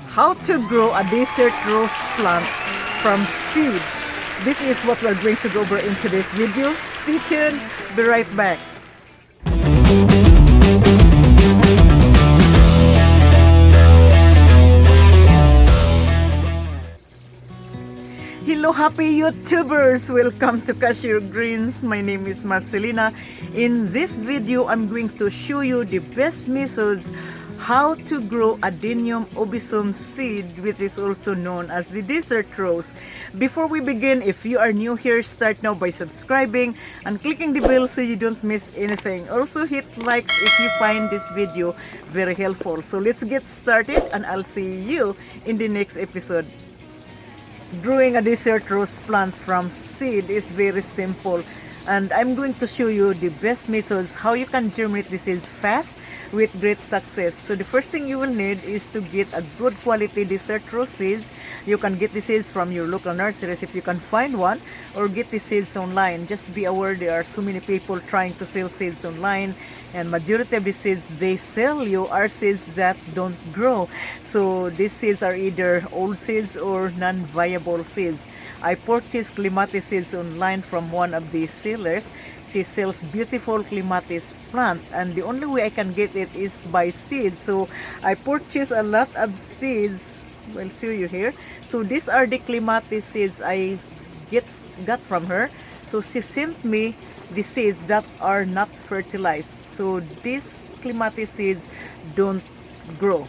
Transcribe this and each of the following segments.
How to grow a desert rose plant from seed. This is what we're going to go over in today's video. Stay tuned, be right back. Hello happy YouTubers! Welcome to Cashew Greens. My name is Marcelina. In this video, I'm going to show you the best methods how to grow Adenium obisum seed, which is also known as the desert rose. Before we begin, if you are new here, start now by subscribing and clicking the bell so you don't miss anything. Also hit likes if you find this video very helpful. So let's get started and I'll see you in the next episode. Growing a desert rose plant from seed is very simple, and I'm going to show you the best methods how you can germinate the seeds fast with great success. So the first thing you will need is to get a good quality desert rose seeds. You can get the seeds from your local nurseries if you can find one, or get the seeds online. Just be aware there are so many people trying to sell seeds online, and majority of the seeds they sell you are seeds that don't grow. So these seeds are either old seeds or non-viable seeds. I purchased clematis seeds online from one of the sellers. She sells beautiful clematis plant, and the only way I can get it is by seeds. So I purchased a lot of seeds. I'll show you here. So these are the clematis seeds I got from her. So she sent me the seeds that are not fertilized. So these clematis seeds don't grow.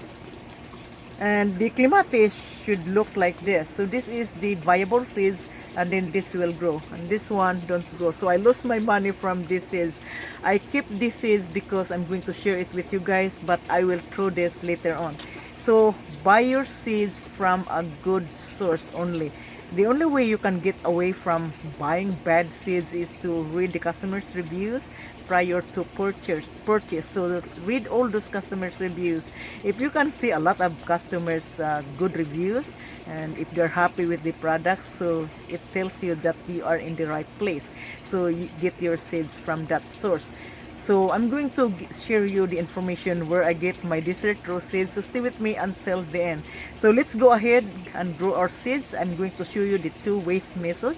And the clematis should look like this. So this is the viable seeds, and then this will grow, and this one don't grow. So I lost my money from these seeds. I keep these seeds because I'm going to share it with you guys, but I will throw this later on. So buy your seeds from a good source only. The only way you can get away from buying bad seeds is to read the customers' reviews prior to purchase. So read all those customers' reviews. If you can see a lot of customers' good reviews, and if they're happy with the products, so it tells you that you are in the right place. So you get your seeds from that source. So I'm going to share you the information where I get my desert rose seeds. So stay with me until the end. So let's go ahead and grow our seeds. I'm going to show you the two waste methods.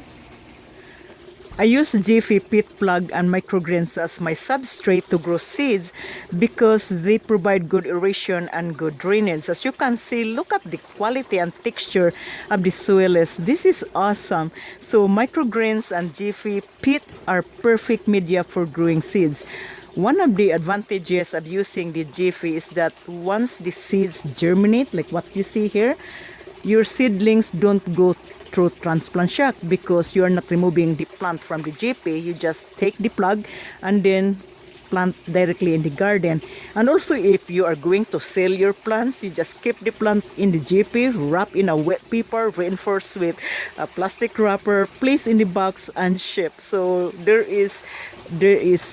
I use Jiffy pit plug and microgreens as my substrate to grow seeds because they provide good aeration and good drainage. As you can see, look at the quality and texture of the soils. This is awesome. So microgreens and Jiffy pit are perfect media for growing seeds. One of the advantages of using the Jiffy is that once the seeds germinate, like what you see here, your seedlings don't go through transplant shock because you are not removing the plant from the Jiffy. You just take the plug and then plant directly in the garden. And also, if you are going to sell your plants, you just keep the plant in the Jiffy, wrap in a wet paper, reinforced with a plastic wrapper, place in the box and ship. So there is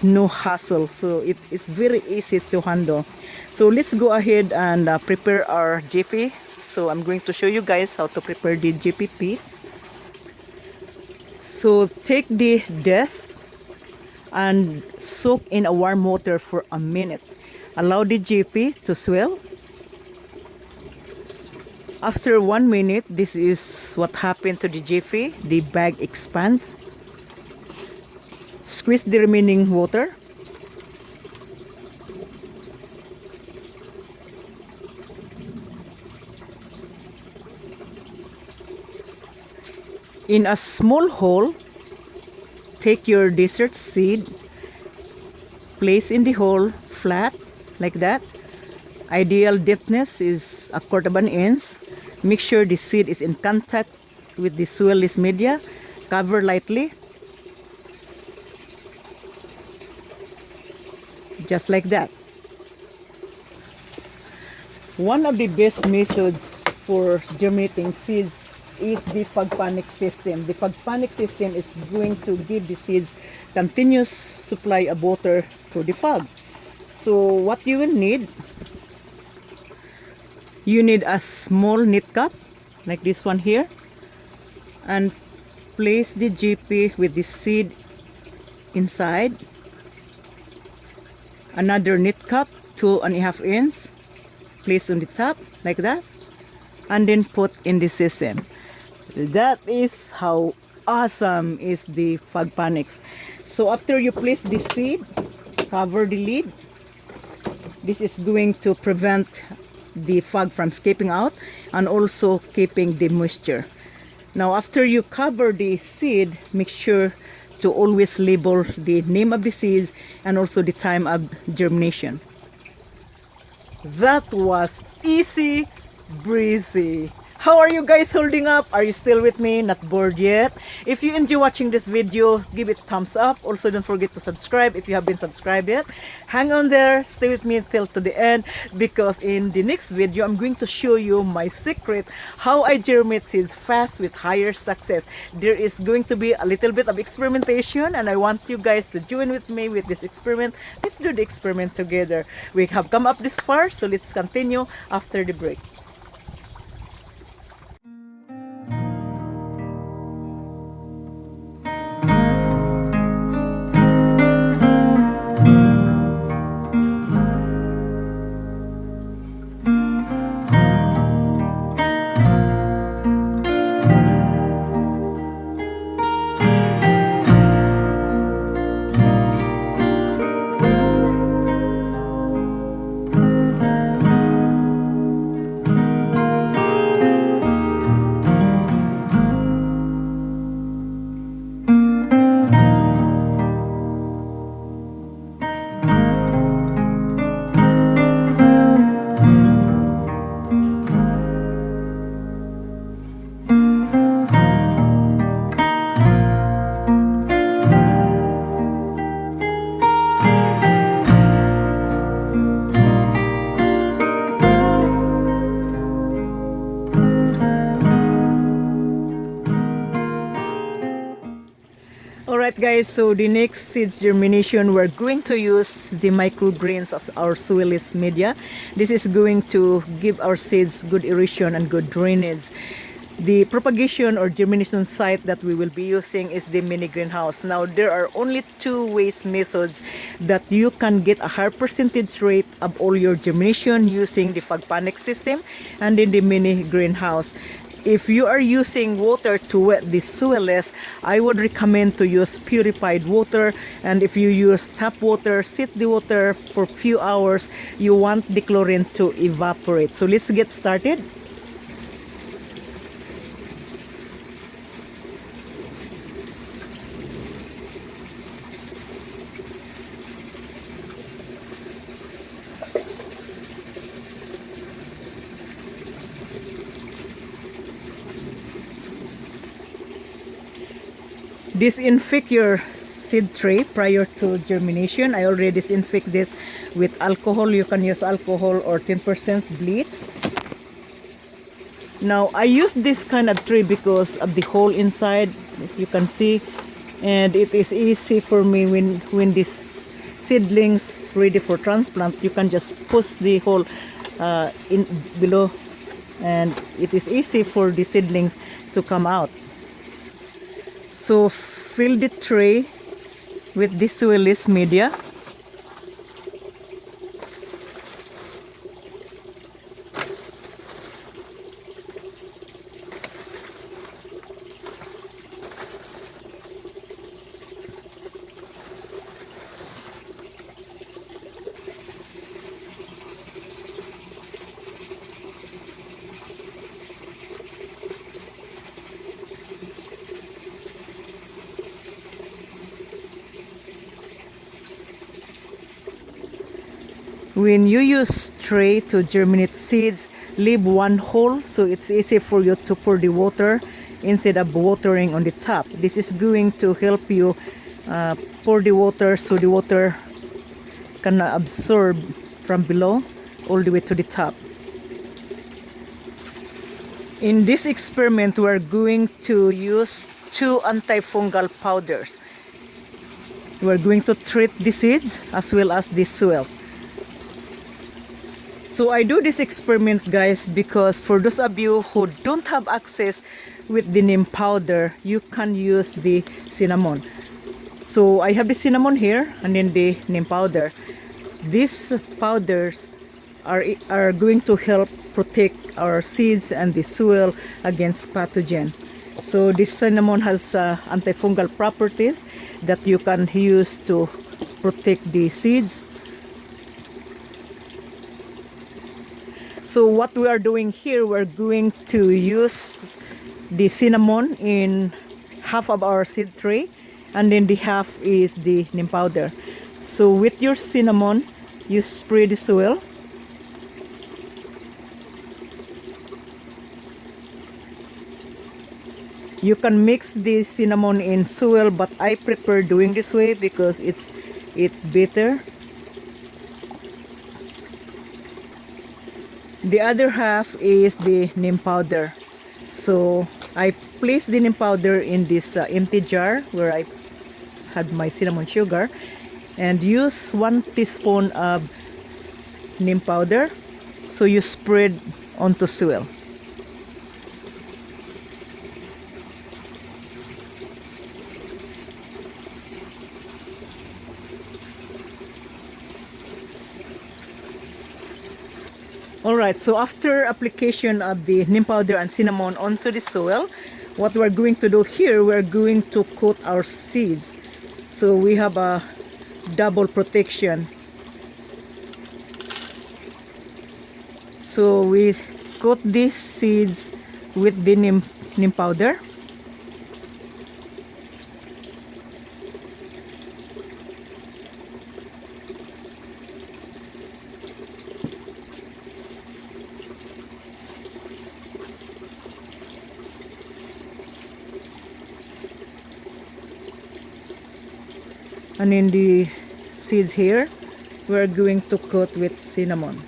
no hassle. So it is very easy to handle. So let's go ahead and prepare our Jiffy. So I'm going to show you guys how to prepare the Jiffy pit. So take the desk and soak in a warm water for a minute. Allow the Jiffy to swell. After 1 minute, this is what happened to the Jiffy. The bag expands. Squeeze the remaining water. In a small hole, take your desert seed, place in the hole flat like that. Ideal depthness is 1/4 inch. Make sure the seed is in contact with the soilless media. Cover lightly, just like that. One of the best methods for germinating seeds is the fogponics system. The fogponics system is going to give the seeds continuous supply of water through the fog. So what you will need, you need a small knit cup like this one here, and place the GP with the seed inside. Another knit cup 2.5 inch, place on the top like that. and then put in the system. That is how awesome is the fogponics. So after you place the seed, cover the lid. This is going to prevent the fog from escaping out and also keeping the moisture. Now after you cover the seed, make sure to always label the name of the seeds and also the time of germination. That was easy breezy. How are you guys holding up? Are you still with me? Not bored yet? If you enjoy watching this video, give it a thumbs up. Also, don't forget to subscribe if you have been subscribed yet. Hang on there. Stay with me until to the end, because in the next video, I'm going to show you my secret how I germinate seeds fast with higher success. There is going to be a little bit of experimentation, and I want you guys to join with me with this experiment. Let's do the experiment together. We have come up this far, so let's continue after the break. Alright guys, so the next seeds germination, we're going to use the microgreens as our soilless media. This is going to give our seeds good aeration and good drainage. The propagation or germination site that we will be using is the mini greenhouse. Now there are only two methods that you can get a higher percentage rate of all your germination using the fogponics system and in the mini greenhouse. If you are using water to wet the soilless, I would recommend to use purified water. And if you use tap water, sit the water for a few hours. You want the chlorine to evaporate. So let's get started. Disinfect your seed tray prior to germination. I already disinfect this with alcohol. You can use alcohol or 10% bleach. Now I use this kind of tray because of the hole inside, as you can see, and it is easy for me when this seedlings ready for transplant. You can just push the hole in below, and it is easy for the seedlings to come out. So fill the tray with this soilless media. When you use tray to germinate seeds, leave one hole so it's easy for you to pour the water instead of watering on the top. This is going to help you pour the water so the water can absorb from below all the way to the top. In this experiment, we're going to use 2 anti-fungal powders. We're going to treat the seeds as well as the soil. So I do this experiment, guys, because for those of you who don't have access with the neem powder, you can use the cinnamon. So I have the cinnamon here and then the neem powder. These powders are going to help protect our seeds and the soil against pathogen. So this cinnamon has antifungal properties that you can use to protect the seeds. So what we are doing here, we're going to use the cinnamon in half of our seed tray, and then the half is the neem powder. So with your cinnamon, you spray the soil. You can mix the cinnamon in soil, but I prefer doing this way because it's better. The other half is the neem powder. So I place the neem powder in this empty jar where I had my cinnamon sugar, and use 1 teaspoon of neem powder. So you spread onto soil. Alright, so after application of the neem powder and cinnamon onto the soil, what we're going to do here, we're going to coat our seeds. So we have a double protection. So we coat these seeds with the neem powder. And in the seeds here, we're going to coat with cinnamon.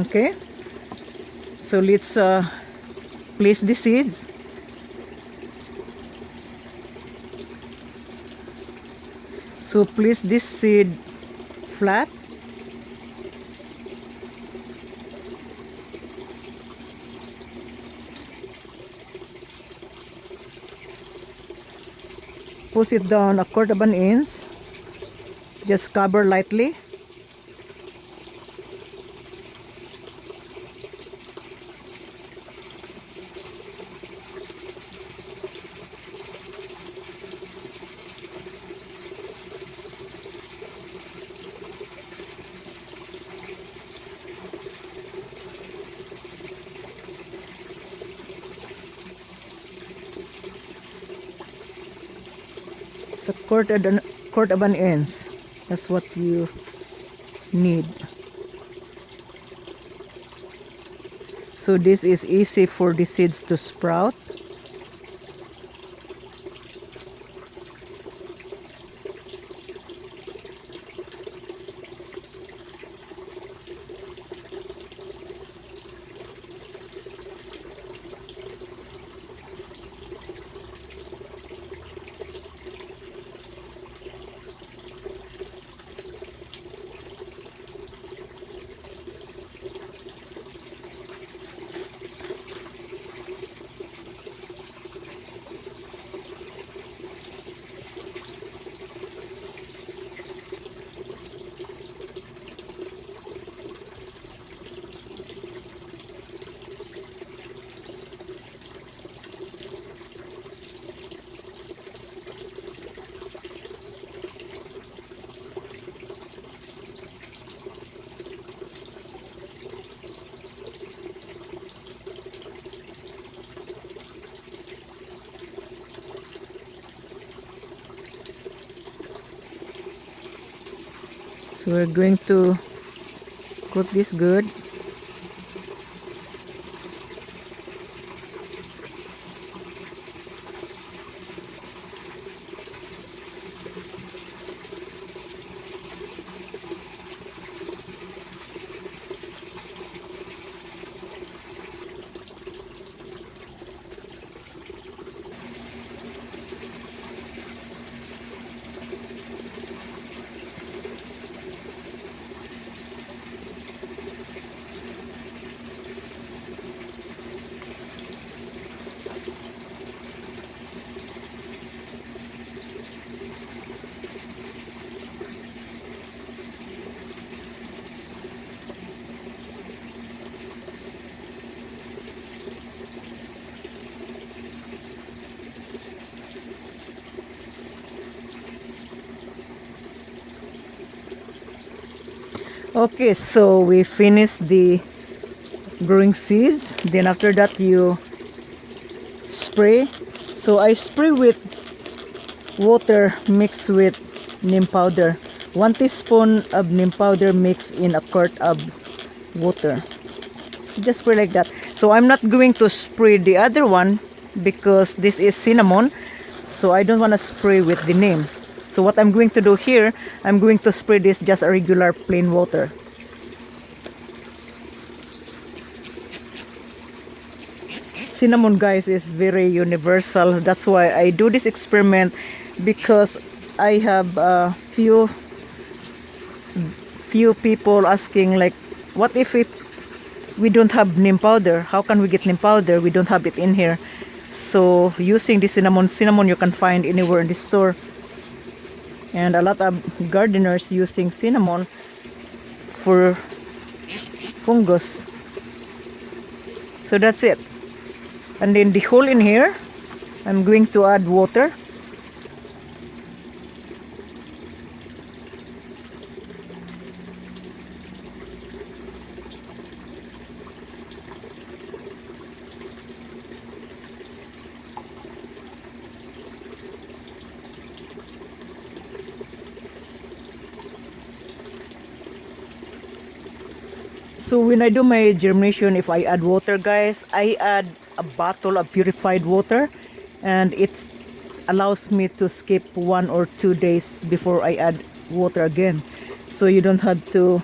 Okay, so let's place the seeds. So place this seed flat. Push it down 1/4 of an inch. Just cover lightly. It's 1/4 of an inch. That's what you need. So this is easy for the seeds to sprout. So we're going to coat this good. Okay, so we finished the growing seeds. Then after that you spray. So I spray with water mixed with neem powder. 1 teaspoon of neem powder mixed in a quart of water. Just spray like that. So I'm not going to spray the other one because this is cinnamon. So I don't want to spray with the neem. So what I'm going to do here, I'm going to spray this just a regular plain water. Cinnamon, guys, is very universal. That's why I do this experiment, because I have a few people asking, like, what if we don't have neem powder? How can we get neem powder? We don't have it in here. So using the cinnamon you can find anywhere in the store, and a lot of gardeners using cinnamon for fungus. So that's it. And then the hole in here, I'm going to add water. So when I do my germination, if I add water, guys, I add a bottle of purified water, and it allows me to skip 1 or 2 days before I add water again. So you don't have to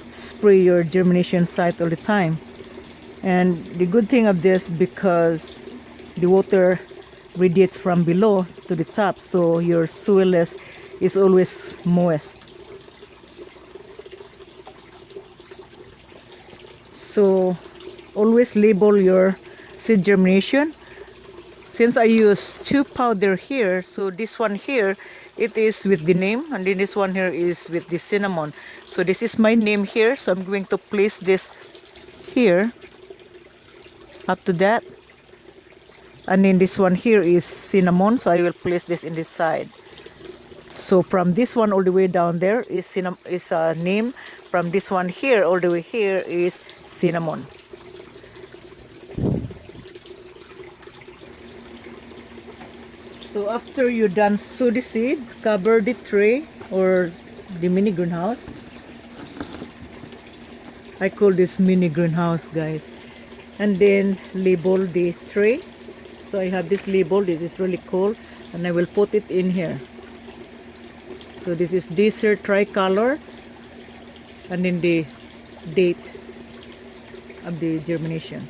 spray your germination site all the time. And the good thing of this, because the water radiates from below to the top, so your soil is always moist. So always label your seed germination. Since I use 2 powder here, so this one here, it is with the neem, and then this one here is with the cinnamon. So this is my neem here, so I'm going to place this here up to that. And then this one here is cinnamon, so I will place this in this side. So from this one all the way down there is neem. From this one here all the way here is cinnamon. So after you done sow the seeds, cover the tray or the mini greenhouse. I call this mini greenhouse, guys. And then label the tray. So I have this label. This is really cool, and I will put it in here. So this is desert tricolor, and then the date of the germination.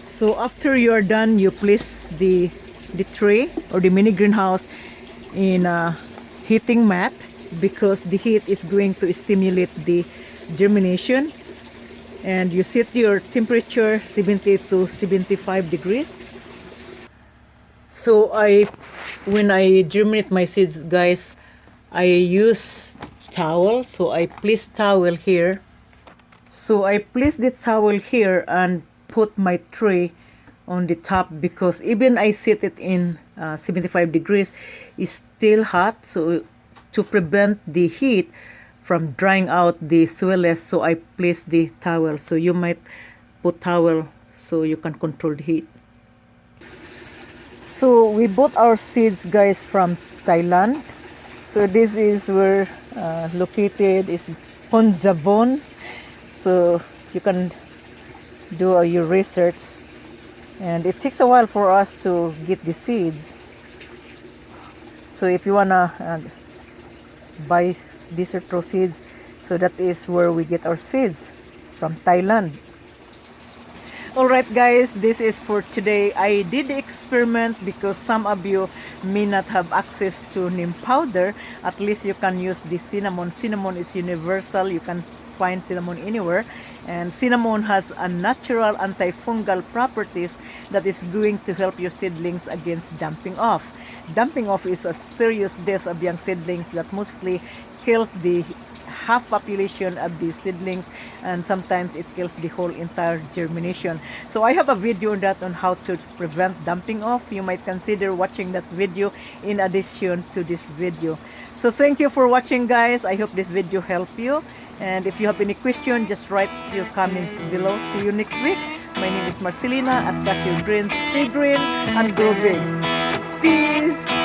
So after you are done, you place the tray or the mini greenhouse in a heating mat, because the heat is going to stimulate the germination. And you set your temperature 70 to 75 degrees. So when I germinate my seeds, guys, I use towel. So I place towel here. So I place the towel here and put my tray on the top, because even I set it in 75 degrees, it's still hot. So to prevent the heat from drying out the soil, so I place the towel. So you might put towel so you can control the heat. So we bought our seeds, guys, from Thailand. So this is where located is Ponjavon. So you can do your research, and it takes a while for us to get the seeds. So if you wanna buy desert pro seeds, so that is where we get our seeds, from Thailand. Alright, guys, this is for today. I did the experiment because some of you may not have access to neem powder. At least you can use the cinnamon. Cinnamon is universal. You can find cinnamon anywhere. And cinnamon has a natural anti-fungal properties that is going to help your seedlings against dumping off. Dumping off is a serious death of young seedlings that mostly kills the half population of the seedlings, and sometimes it kills the whole entire germination. So I have a video on that, on how to prevent dumping off. You might consider watching that video in addition to this video. So thank you for watching, guys. I hope this video helped you. And if you have any question, just write your comments below. See you next week. My name is Marcelina at Cashew Greens. Stay green and grow big. Peace.